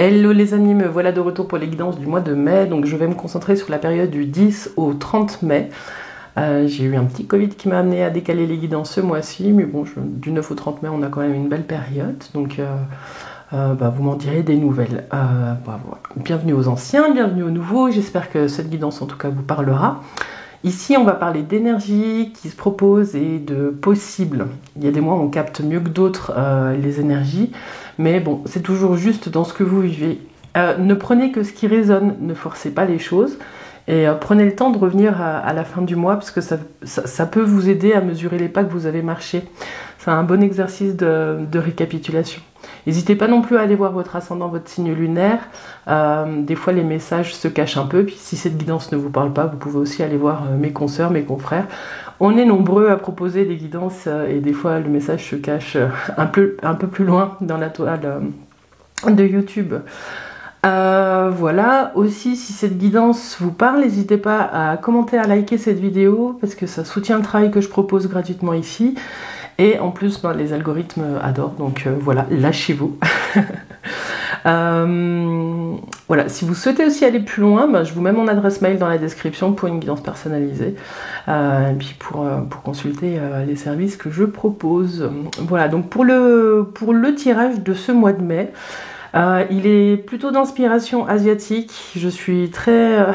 Hello les amis, me voilà de retour pour les guidances du mois de mai. Donc je vais me concentrer sur la période du 10 au 30 mai. J'ai eu un petit Covid qui m'a amené à décaler les guidances ce mois-ci, mais bon, du 9 au 30 mai, on a quand même une belle période. Donc vous m'en direz des nouvelles. Voilà. Bienvenue aux anciens, bienvenue aux nouveaux. J'espère que cette guidance en tout cas vous parlera. Ici, on va parler d'énergie qui se propose et de possible. Il y a des mois où on capte mieux que d'autres les énergies, mais bon, c'est toujours juste dans ce que vous vivez. Ne prenez que ce qui résonne, ne forcez pas les choses, et prenez le temps de revenir à la fin du mois, parce que ça peut vous aider à mesurer les pas que vous avez marchés. C'est un bon exercice de récapitulation. N'hésitez pas non plus à aller voir votre ascendant, votre signe lunaire. Des fois, les messages se cachent un peu. Puis si cette guidance ne vous parle pas, vous pouvez aussi aller voir mes consoeurs, mes confrères. On est nombreux à proposer des guidances et des fois, le message se cache un peu plus loin dans la toile de YouTube. Voilà, aussi si cette guidance vous parle, n'hésitez pas à commenter, à liker cette vidéo parce que ça soutient le travail que je propose gratuitement ici. Et en plus, les algorithmes adorent, donc voilà, lâchez-vous. Voilà, si vous souhaitez aussi aller plus loin, je vous mets mon adresse mail dans la description pour une guidance personnalisée, et puis pour consulter les services que je propose. Voilà, donc pour le tirage de ce mois de mai, il est plutôt d'inspiration asiatique. Je suis très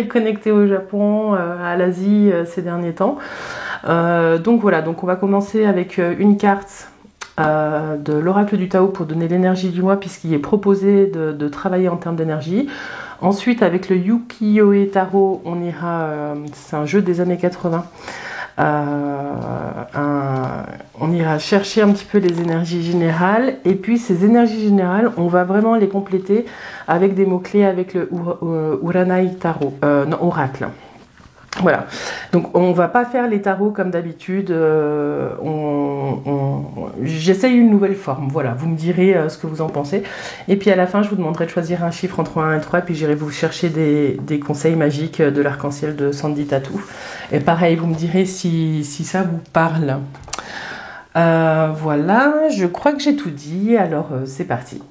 connectée au Japon, à l'Asie ces derniers temps. Donc voilà, donc on va commencer avec une carte de l'oracle du Tao pour donner l'énergie du mois, puisqu'il est proposé de travailler en termes d'énergie. Ensuite, avec le Ukiyo-e Tarot, on ira, c'est un jeu des années 80. On ira chercher un petit peu les énergies générales, et puis ces énergies générales, on va vraiment les compléter avec des mots-clés, avec le Uranai Tarot, non, oracle. Voilà, donc on va pas faire les tarots comme d'habitude, j'essaye une nouvelle forme, voilà, vous me direz ce que vous en pensez, et puis à la fin je vous demanderai de choisir un chiffre entre 1 et 3, puis j'irai vous chercher des conseils magiques de l'arc-en-ciel de Sandy Tattoo, et pareil, vous me direz si ça vous parle. Voilà, je crois que j'ai tout dit, alors c'est parti.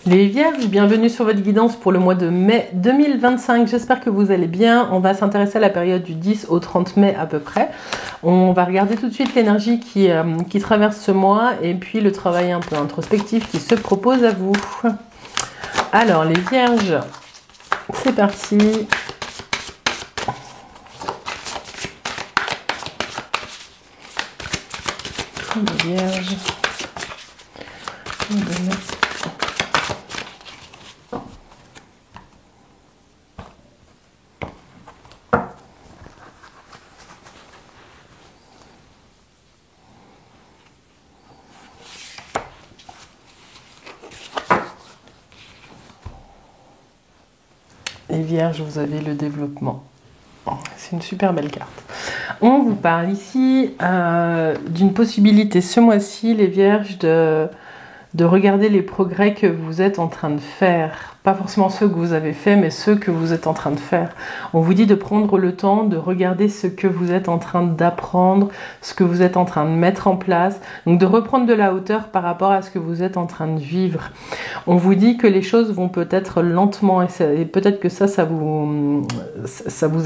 Les Vierges, bienvenue sur votre guidance pour le mois de mai 2025. J'espère que vous allez bien. On va s'intéresser à la période du 10 au 30 mai à peu près. On va regarder tout de suite l'énergie qui traverse ce mois et puis le travail un peu introspectif qui se propose à vous. Alors, les Vierges, c'est parti. Les Vierges. Les Vierges, vous avez le développement. C'est une super belle carte. On vous parle ici d'une possibilité ce mois-ci, les Vierges, de regarder les progrès que vous êtes en train de faire. Pas forcément ceux que vous avez fait, mais ceux que vous êtes en train de faire. On vous dit de prendre le temps de regarder ce que vous êtes en train d'apprendre, ce que vous êtes en train de mettre en place. Donc de reprendre de la hauteur par rapport à ce que vous êtes en train de vivre. On vous dit que les choses vont peut-être lentement, et peut-être que ça vous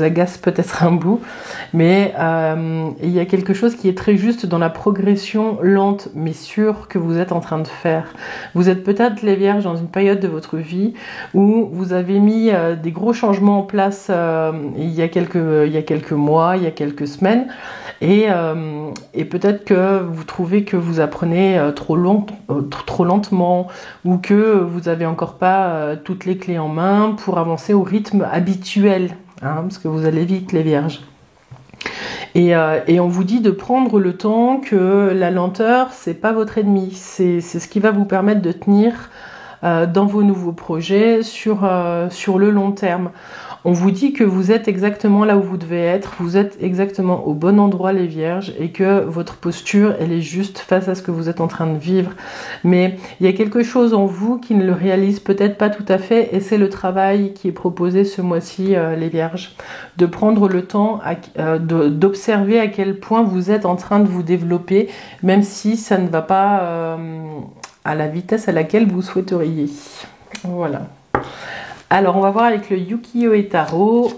agace peut-être un bout. Mais il y a quelque chose qui est très juste dans la progression lente, mais sûre que vous êtes en train de faire. Vous êtes peut-être les Vierges dans une période de votre vie où vous avez mis des gros changements en place il y a quelques mois, il y a quelques semaines, et peut-être que vous trouvez que vous apprenez trop lentement, ou que vous n'avez encore pas toutes les clés en main pour avancer au rythme habituel, hein, parce que vous allez vite les Vierges. Et on vous dit de prendre le temps, que la lenteur, c'est pas votre ennemi, c'est ce qui va vous permettre de tenir dans vos nouveaux projets sur le long terme. On vous dit que vous êtes exactement là où vous devez être, vous êtes exactement au bon endroit les Vierges, et que votre posture, elle est juste face à ce que vous êtes en train de vivre. Mais il y a quelque chose en vous qui ne le réalise peut-être pas tout à fait, et c'est le travail qui est proposé ce mois-ci, les Vierges. De prendre le temps d'observer à quel point vous êtes en train de vous développer, même si ça ne va pas à la vitesse à laquelle vous souhaiteriez. Voilà. Alors, on va voir avec le Ukiyo-e tarot,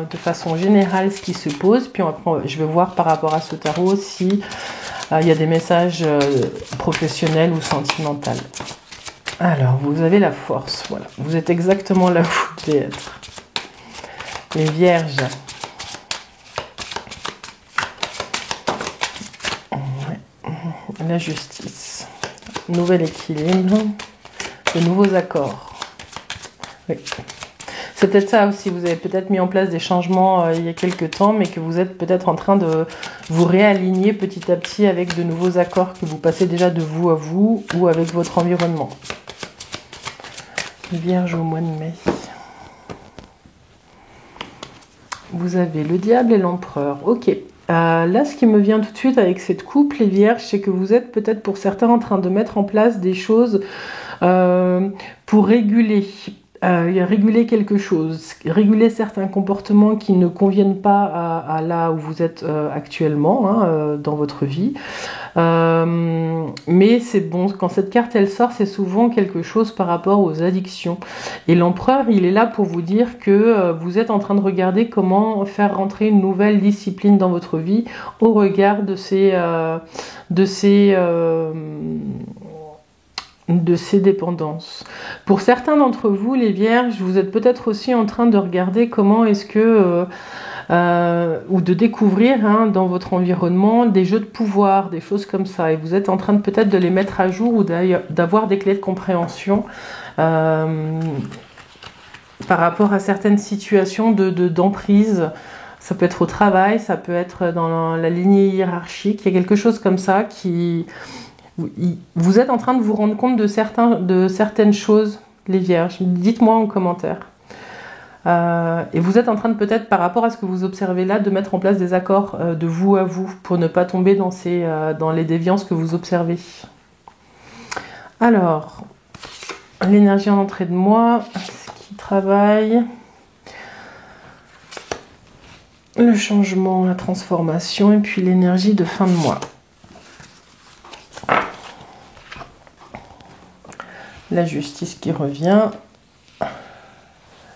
de façon générale, ce qui se pose. Puis après, je vais voir par rapport à ce tarot si il y a des messages professionnels ou sentimentaux. Alors, vous avez la force, voilà. Vous êtes exactement là où vous devez être. Les vierges. Ouais. La justice. Nouvel équilibre. De nouveaux accords. Oui. C'est peut-être ça aussi, vous avez peut-être mis en place des changements il y a quelques temps, mais que vous êtes peut-être en train de vous réaligner petit à petit avec de nouveaux accords que vous passez déjà de vous à vous ou avec votre environnement. Vierge au mois de mai. Vous avez le diable et l'empereur. Ok. Là, ce qui me vient tout de suite avec cette coupe, les vierges, c'est que vous êtes peut-être pour certains en train de mettre en place des choses pour réguler. Réguler quelque chose, réguler certains comportements qui ne conviennent pas à là où vous êtes actuellement dans votre vie. Mais c'est bon, quand cette carte elle sort, c'est souvent quelque chose par rapport aux addictions. Et l'empereur, il est là pour vous dire que vous êtes en train de regarder comment faire rentrer une nouvelle discipline dans votre vie au regard de ces dépendances. Pour certains d'entre vous, les vierges, vous êtes peut-être aussi en train de regarder comment est-ce que ou de découvrir dans votre environnement des jeux de pouvoir, des choses comme ça, et vous êtes en train de peut-être de les mettre à jour ou d'avoir des clés de compréhension par rapport à certaines situations d'emprise. Ça peut être au travail, ça peut être dans la lignée hiérarchique, il y a quelque chose comme ça qui... Vous êtes en train de vous rendre compte de certaines choses, les vierges. Dites-moi en commentaire. Et vous êtes en train de peut-être, par rapport à ce que vous observez là, de mettre en place des accords de vous à vous pour ne pas tomber dans les déviances que vous observez. Alors, l'énergie en entrée de mois, ce qui travaille, le changement, la transformation et puis l'énergie de fin de mois. La justice qui revient,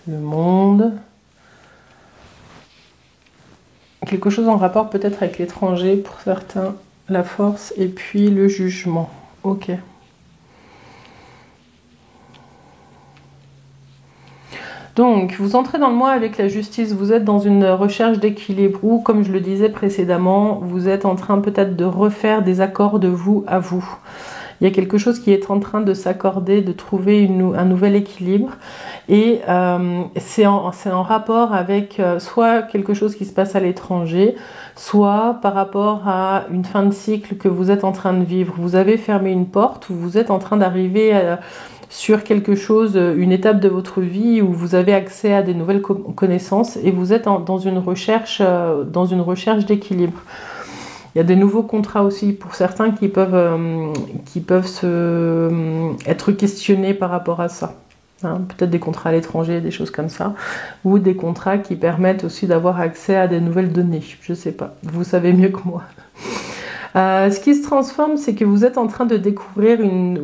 le monde, quelque chose en rapport peut-être avec l'étranger pour certains, la force et puis le jugement. Ok. Donc, vous entrez dans le mois avec la justice, vous êtes dans une recherche d'équilibre ou, comme je le disais précédemment, vous êtes en train peut-être de refaire des accords de vous à vous. Il y a quelque chose qui est en train de s'accorder, de trouver un nouvel équilibre. Et c'est en rapport avec soit quelque chose qui se passe à l'étranger, soit par rapport à une fin de cycle que vous êtes en train de vivre. Vous avez fermé une porte, ou vous êtes en train d'arriver sur quelque chose, une étape de votre vie où vous avez accès à des nouvelles connaissances et vous êtes dans une recherche d'équilibre. Il y a des nouveaux contrats aussi pour certains qui peuvent être questionnés par rapport à ça. Peut-être des contrats à l'étranger, des choses comme ça, ou des contrats qui permettent aussi d'avoir accès à des nouvelles données. Je sais pas, vous savez mieux que moi. Ce qui se transforme, c'est que vous êtes en train de vous découvrir une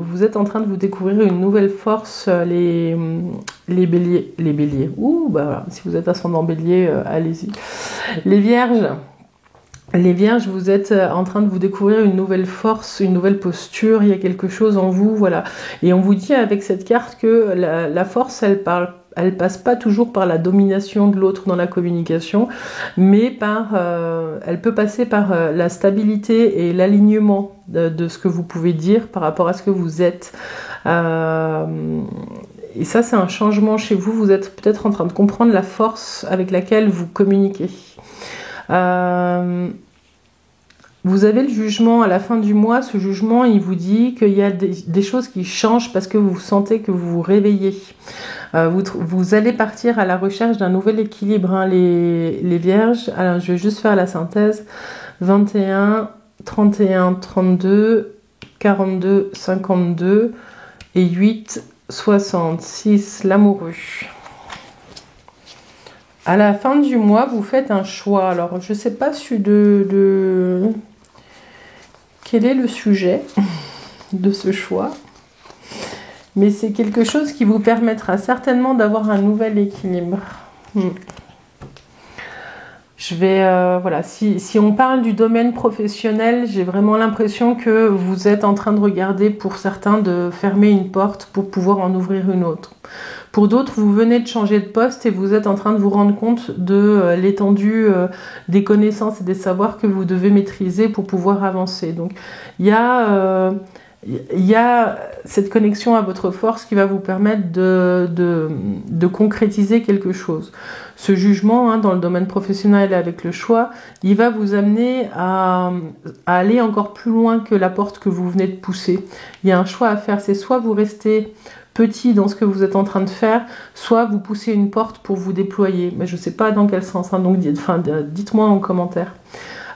nouvelle force, les béliers. Ouh, bah voilà, si vous êtes ascendant bélier, allez-y. Les vierges, vous êtes en train de vous découvrir une nouvelle force, une nouvelle posture, il y a quelque chose en vous, voilà. Et on vous dit avec cette carte que la force, elle passe pas toujours par la domination de l'autre dans la communication, mais elle peut passer par la stabilité et l'alignement de ce que vous pouvez dire par rapport à ce que vous êtes. Et ça, c'est un changement chez vous. Vous êtes peut-être en train de comprendre la force avec laquelle vous communiquez. Vous avez le jugement à la fin du mois. Ce jugement, il vous dit qu'il y a des choses qui changent parce que vous sentez que vous vous réveillez. Vous allez partir à la recherche d'un nouvel équilibre, les vierges. Alors, je vais juste faire la synthèse. 21, 31, 32, 42, 52 et 8, 66, l'amoureux. À la fin du mois, vous faites un choix. Alors, je ne sais pas quel est le sujet de ce choix. Mais c'est quelque chose qui vous permettra certainement d'avoir un nouvel équilibre. Je vais, voilà, si on parle du domaine professionnel, j'ai vraiment l'impression que vous êtes en train de regarder, pour certains, de fermer une porte pour pouvoir en ouvrir une autre. Pour d'autres, vous venez de changer de poste et vous êtes en train de vous rendre compte de l'étendue des connaissances et des savoirs que vous devez maîtriser pour pouvoir avancer. Donc, il y a cette connexion à votre force qui va vous permettre de concrétiser quelque chose. Ce jugement, dans le domaine professionnel avec le choix, il va vous amener à aller encore plus loin que la porte que vous venez de pousser. Il y a un choix à faire, c'est soit vous restez petit dans ce que vous êtes en train de faire, soit vous poussez une porte pour vous déployer. Mais je ne sais pas dans quel sens, donc dites-moi en commentaire.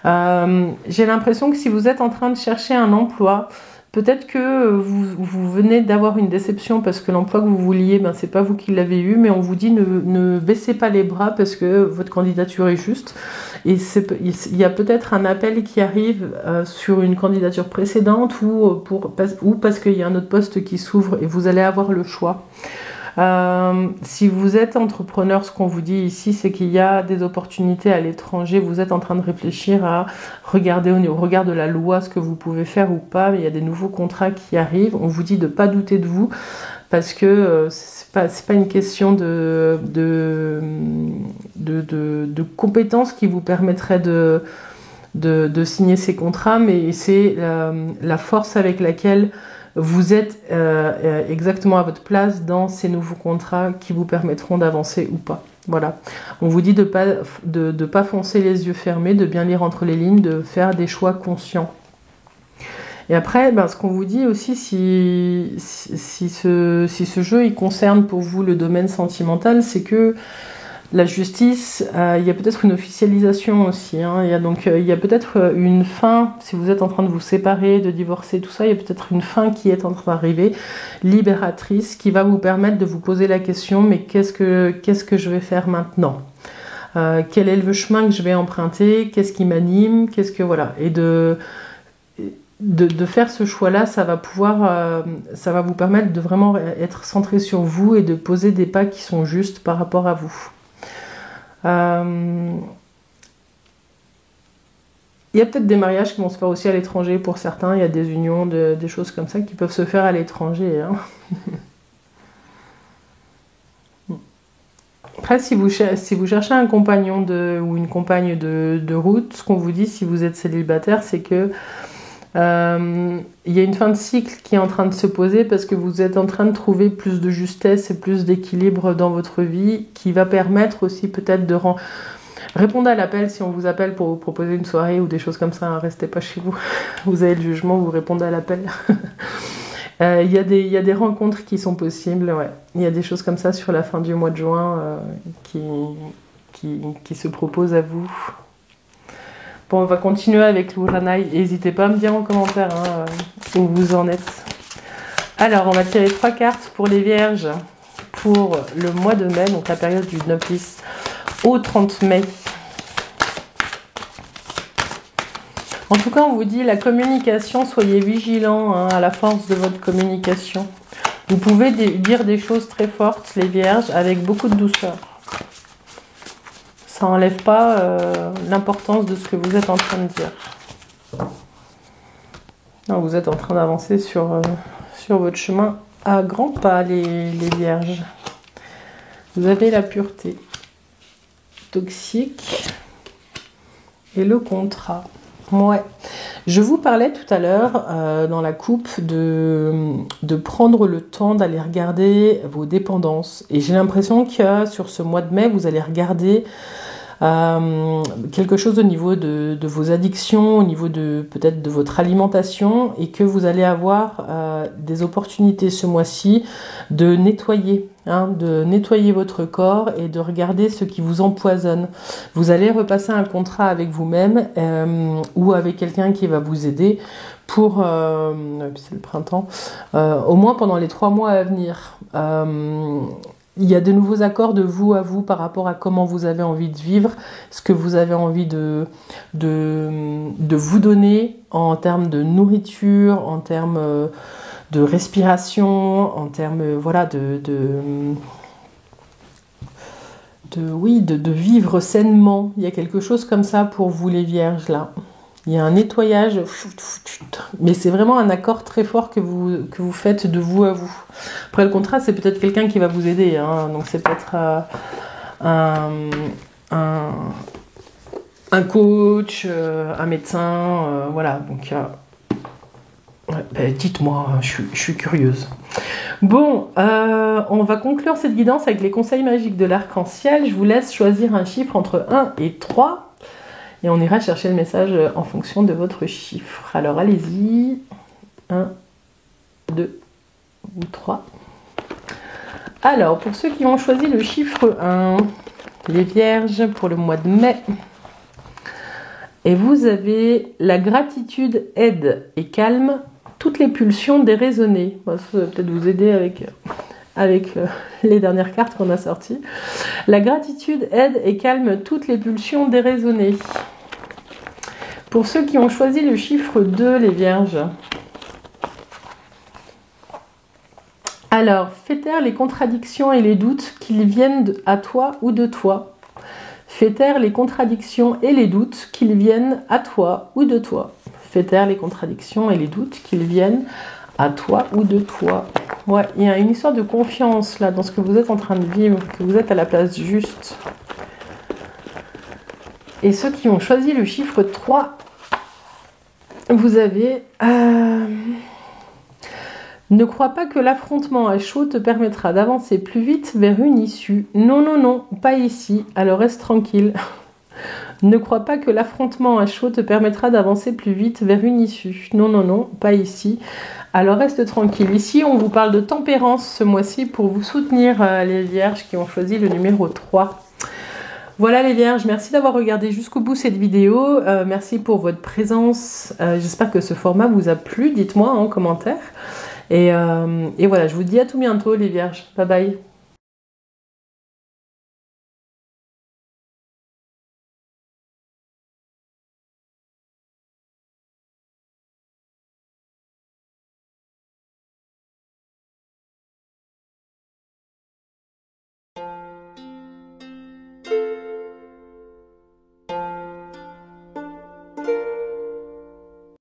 J'ai l'impression que si vous êtes en train de chercher un emploi, peut-être que vous venez d'avoir une déception parce que l'emploi que vous vouliez, c'est pas vous qui l'avez eu, mais on vous dit ne baissez pas les bras parce que votre candidature est juste. Et il y a peut-être un appel qui arrive sur une candidature précédente ou parce qu'il y a un autre poste qui s'ouvre et vous allez avoir le choix. Si vous êtes entrepreneur, ce qu'on vous dit ici, c'est qu'il y a des opportunités à l'étranger. Vous êtes en train de réfléchir à regarder au regard de la loi ce que vous pouvez faire ou pas. Mais il y a des nouveaux contrats qui arrivent. On vous dit de ne pas douter de vous parce que c'est pas une question de compétences qui vous permettrait de signer ces contrats, mais c'est la force avec laquelle vous êtes exactement à votre place dans ces nouveaux contrats qui vous permettront d'avancer ou pas. Voilà. On vous dit de pas foncer les yeux fermés, de bien lire entre les lignes, de faire des choix conscients. Et après, ce qu'on vous dit aussi, si ce jeu il concerne pour vous le domaine sentimental, c'est que la justice, il y a peut-être une officialisation aussi. Il y a peut-être une fin, si vous êtes en train de vous séparer, de divorcer, tout ça, il y a peut-être une fin qui est en train d'arriver, libératrice, qui va vous permettre de vous poser la question, mais qu'est-ce que je vais faire maintenant ? Quel est le chemin que je vais emprunter ? Qu'est-ce qui m'anime ? Voilà. Et de faire ce choix-là, ça va vous permettre de vraiment être centré sur vous et de poser des pas qui sont justes par rapport à vous. Il y a peut-être des mariages qui vont se faire aussi à l'étranger pour certains, il y a des unions, des choses comme ça qui peuvent se faire à l'étranger. Après, si vous cherchez un compagnon ou une compagne de route, ce qu'on vous dit si vous êtes célibataire, c'est que il y a une fin de cycle qui est en train de se poser parce que vous êtes en train de trouver plus de justesse et plus d'équilibre dans votre vie qui va permettre aussi peut-être de répondre à l'appel si on vous appelle pour vous proposer une soirée ou des choses comme ça, restez pas chez vous. Vous avez le jugement, vous répondez à l'appel. Il y a des rencontres qui sont possibles, ouais. Il y a des choses comme ça sur la fin du mois de juin qui se proposent à vous. Bon, on va continuer avec l'Uranai. N'hésitez pas à me dire en commentaire où vous en êtes. Alors, on va tirer 3 cartes pour les Vierges pour le mois de mai, donc la période du 9-10 au 30 mai. En tout cas, on vous dit la communication, soyez vigilants à la force de votre communication. Vous pouvez dire des choses très fortes, les Vierges, avec beaucoup de douceur. Ça n'enlève pas l'importance de ce que vous êtes en train de dire. Non, vous êtes en train d'avancer sur votre chemin à grands pas, les Vierges. Vous avez la pureté toxique et le contrat. Ouais. Je vous parlais tout à l'heure dans la coupe de prendre le temps d'aller regarder vos dépendances. Et j'ai l'impression que sur ce mois de mai, vous allez regarder quelque chose au niveau de vos addictions, au niveau peut-être de votre alimentation, et que vous allez avoir des opportunités ce mois-ci de nettoyer votre corps et de regarder ce qui vous empoisonne. Vous allez repasser un contrat avec vous-même ou avec quelqu'un qui va vous aider pour, c'est le printemps, au moins pendant les 3 mois à venir. Il y a de nouveaux accords de vous à vous par rapport à comment vous avez envie de vivre, ce que vous avez envie de vous donner en termes de nourriture, en termes de respiration, en termes voilà, de vivre sainement. Il y a quelque chose comme ça pour vous les vierges là. Il y a un nettoyage, mais c'est vraiment un accord très fort que vous faites de vous à vous. Après le contrat, c'est peut-être quelqu'un qui va vous aider, hein. Donc c'est peut-être un coach, un médecin, voilà. Donc dites-moi, je suis curieuse. Bon, on va conclure cette guidance avec les conseils magiques de l'arc-en-ciel. Je vous laisse choisir un chiffre entre 1 et 3. Et on ira chercher le message en fonction de votre chiffre. Alors allez-y. 1, 2 ou 3. Alors, pour ceux qui ont choisi le chiffre 1, les vierges pour le mois de mai. Et vous avez la gratitude aide et calme toutes les pulsions déraisonnées. Ça va peut-être vous aider avec les dernières cartes qu'on a sorties. La gratitude aide et calme toutes les pulsions déraisonnées. Pour ceux qui ont choisi le chiffre 2, les vierges. Alors, fais taire les contradictions et les doutes qu'ils viennent à toi ou de toi. Fais taire les contradictions et les doutes qu'ils viennent à toi ou de toi. Fais taire les contradictions et les doutes qu'ils viennent à toi ou de toi. Ouais, il y a une histoire de confiance là dans ce que vous êtes en train de vivre, que vous êtes à la place juste. Et ceux qui ont choisi le chiffre 3, vous avez... Ne crois pas que l'affrontement à chaud te permettra d'avancer plus vite vers une issue. Non, non, non, pas ici, alors reste tranquille. Ne crois pas que l'affrontement à chaud te permettra d'avancer plus vite vers une issue. Non, non, non, pas ici. Alors reste tranquille. Ici, on vous parle de tempérance ce mois-ci pour vous soutenir les vierges qui ont choisi le numéro 3. Voilà les vierges, merci d'avoir regardé jusqu'au bout cette vidéo. Merci pour votre présence. J'espère que ce format vous a plu. Dites-moi en commentaire. Et voilà, je vous dis à tout bientôt les vierges. Bye bye.